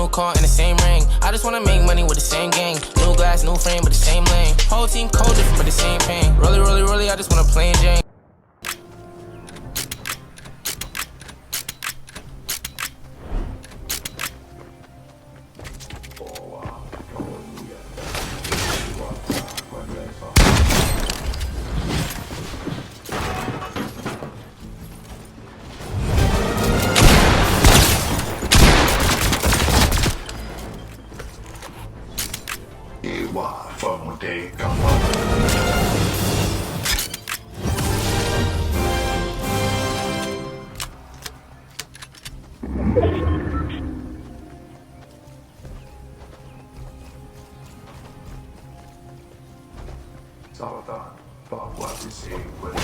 new car and the same ring. I just wanna make money with the same gang. New glass, new frame, but the same lane. Whole team cold different, but the same pain. Rolly, rolly, rolly, I just wanna plain Jane. From day come on. Sabaton, fuck what we see with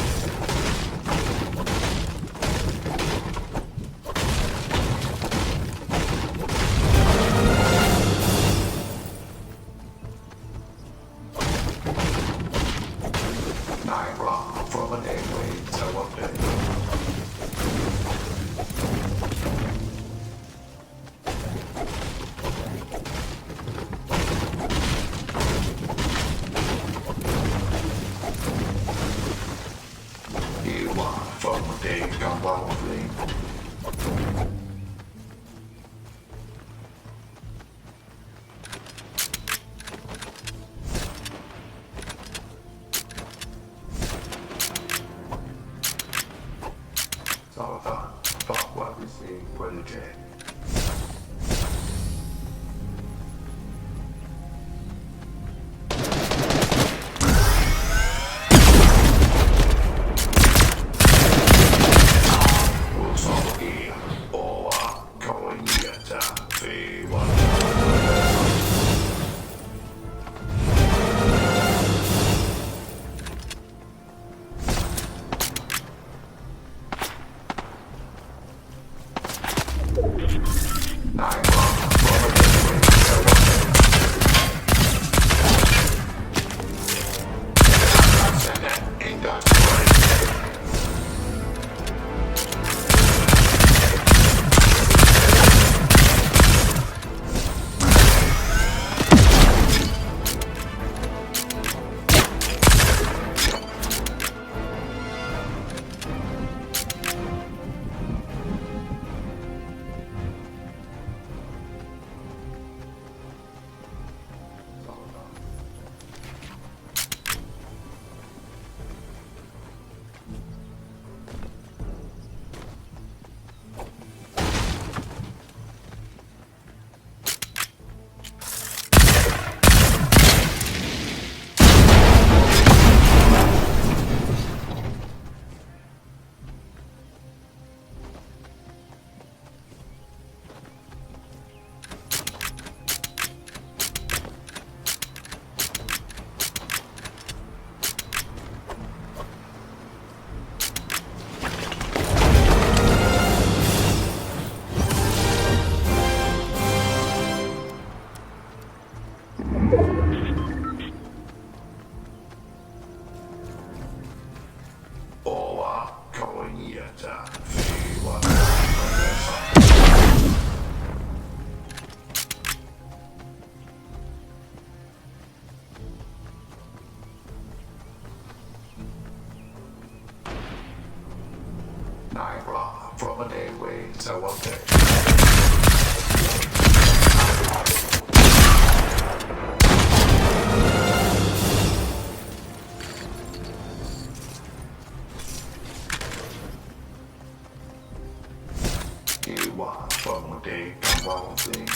from an airway, so update. You are from a day gone wildly. Sabaton, fuck what we see with the jet. From an airway, so update. You are from a day, come on, thing.